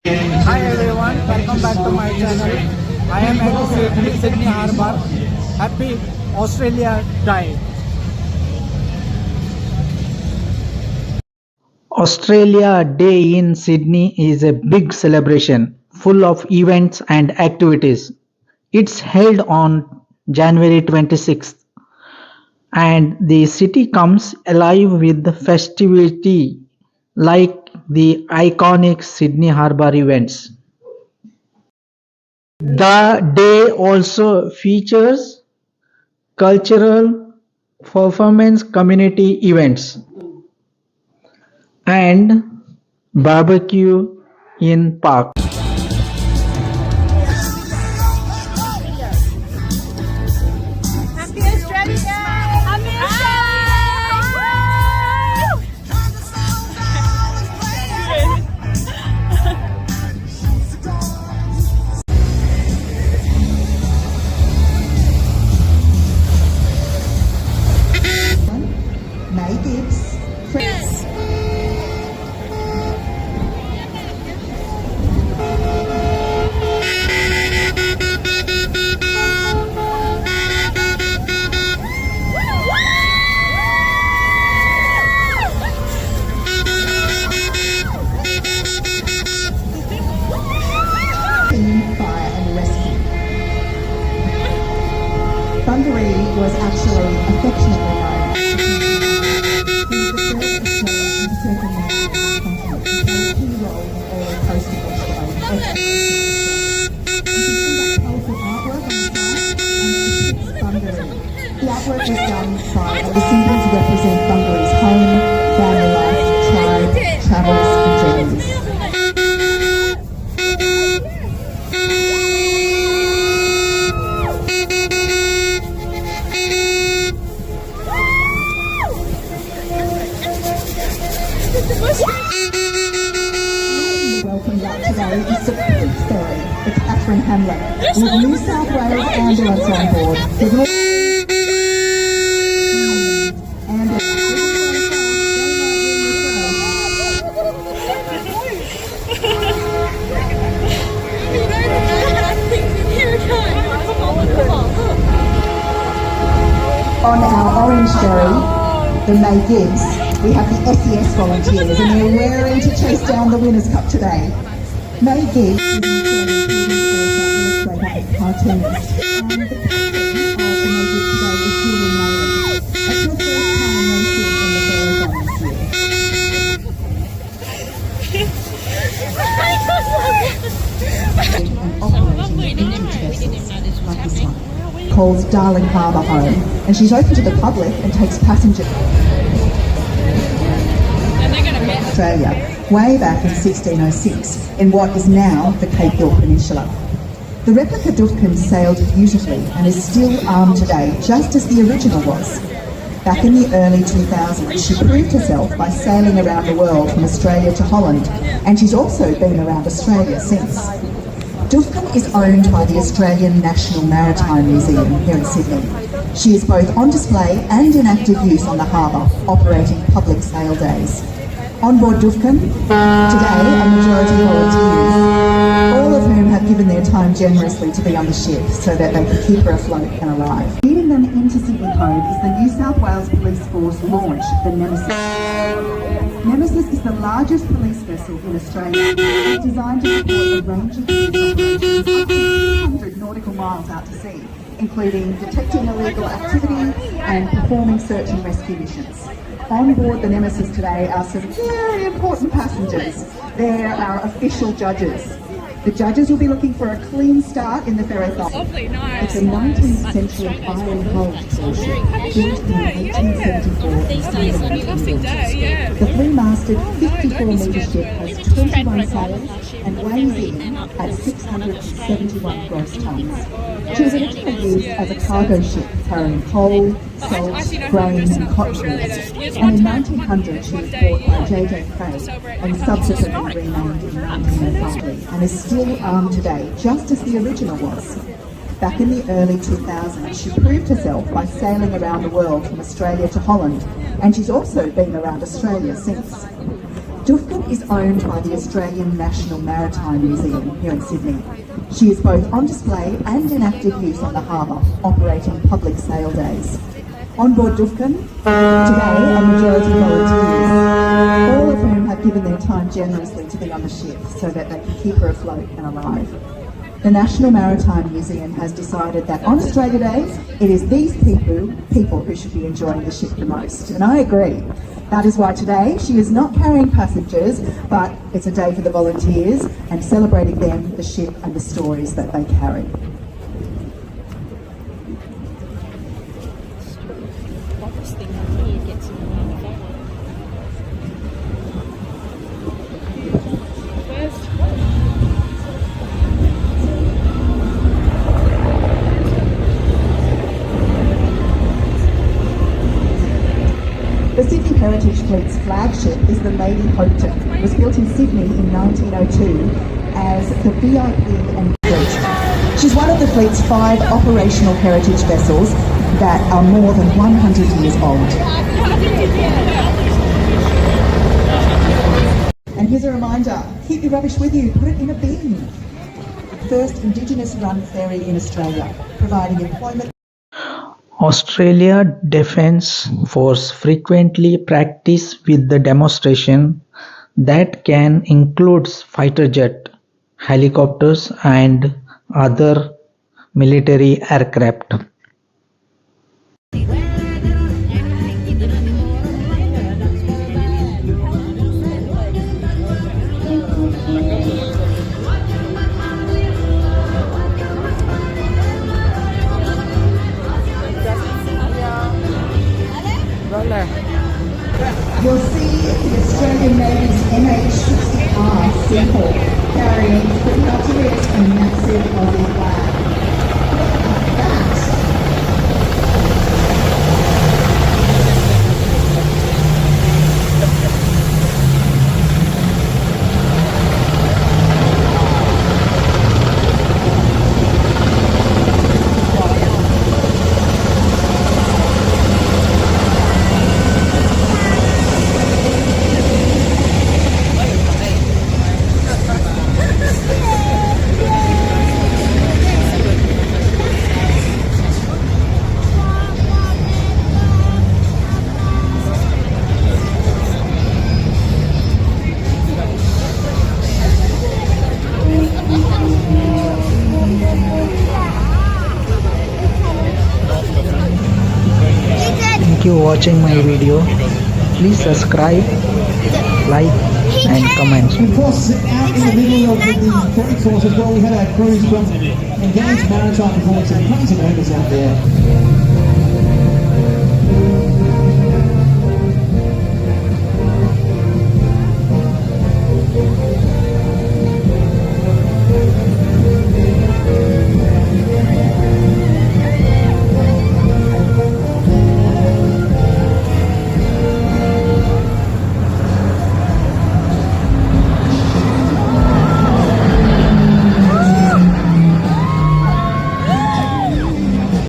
Hi everyone, welcome back to my channel. I am at Sydney Harbour. Happy Australia Day. Australia Day in Sydney is a big celebration full of events and activities. It's held on January 26th and the city comes alive with the festivity like the iconic Sydney Harbour events. The day also features cultural performance, community events, and barbecue in park. Happy Australia Day! Happy May Gibbs. Fire and rescue. Bungaree was actually affectionately known as the first Australian to take a key role in early coastal Australian efforts. The artwork was done by the symbols represent Bungaree's home, family life, tribe, travels and journeys. Welcome back today is the Pink Ferry, the Catherine Hamlet, with New South Wales ambulance on board. On our orange ferry, the May Gibbs, we have the SES volunteers and they're raring to chase down the Winners' Cup today. May Gibbs is an illustrator and cartoonist. And the captain of the May Gibbs today is Julie Nolan. It's her first time racing in the Marathon and operating vintage vessels like this one, called Darling Harbour Home, and she's open to the public and takes passengers. Australia, way back in 1606, in what is now the Cape York Peninsula. The replica Dufkin sailed beautifully and is still armed today, just as the original was. Back in the early 2000s, she proved herself by sailing around the world from Australia to Holland, and she's also been around Australia since. Dufkin is owned by the Australian National Maritime Museum here in Sydney. She is both on display and in active use on the harbour, operating public sail days. On board Dufkin, today a majority volunteers, all of whom have given their time generously to be on the ship so that they can keep her afloat and alive. Leading them into Sydney Cove is the New South Wales Police Force launch, the Nemesis. Nemesis is the largest police vessel in Australia. It's designed to support a range of police operations up to 200 nautical miles out to sea, including detecting illegal activity and performing search and rescue missions. On board the Nemesis today are some very important passengers. They're our official judges. The judges will be looking for a clean start in the ferry-thon. It's a 19th century iron hulled tall ship, built in 1874 in Strait. The three-masted 54-metre ship has 21 sails and weighs in at 671 gross tonnes. She was originally used as a cargo ship carrying coal, salt, grain and cottonwoods, and in 1900 she was bought by J.J. Craig and subsequently renamed in 1905 and is still armed today, just as the original was. Back in the early 2000s, she proved herself by sailing around the world from Australia to Holland, and she's also been around Australia since. Dufferin is owned by the Australian National Maritime Museum here in Sydney. She is both on display and in active use on the harbour, operating public sail days. On board Dufferin today are majority volunteers, all of whom have given their time generously to be on the ship so that they can keep her afloat and alive. The National Maritime Museum has decided that on Australia Day, it is these people who should be enjoying the ship the most, and I agree. That is why today she is not carrying passengers, but it's a day for the volunteers and celebrating them, the ship and the stories that they carry. The Sydney Heritage Fleet's flagship is the Lady Hopetoun. It was built in Sydney in 1902 as the VIP and fleet. She's one of the fleet's 5 operational heritage vessels that are more than 100 years old. And here's a reminder, keep your rubbish with you, put it in a bin. First Indigenous-run ferry in Australia, providing employment. Australia Defence Force frequently practice with the demonstration that can include fighter jet, helicopters and other military aircraft. You'll see the Australian Navy's MH-60R Seahawk carrying the illustrious and massive Aussie flag. Look at that! Thank you for watching my video. Please subscribe, like and comment. Of course, out in the middle of the ferry course as well, we had our crews from Engaged Maritime reports and crazy neighbours out there.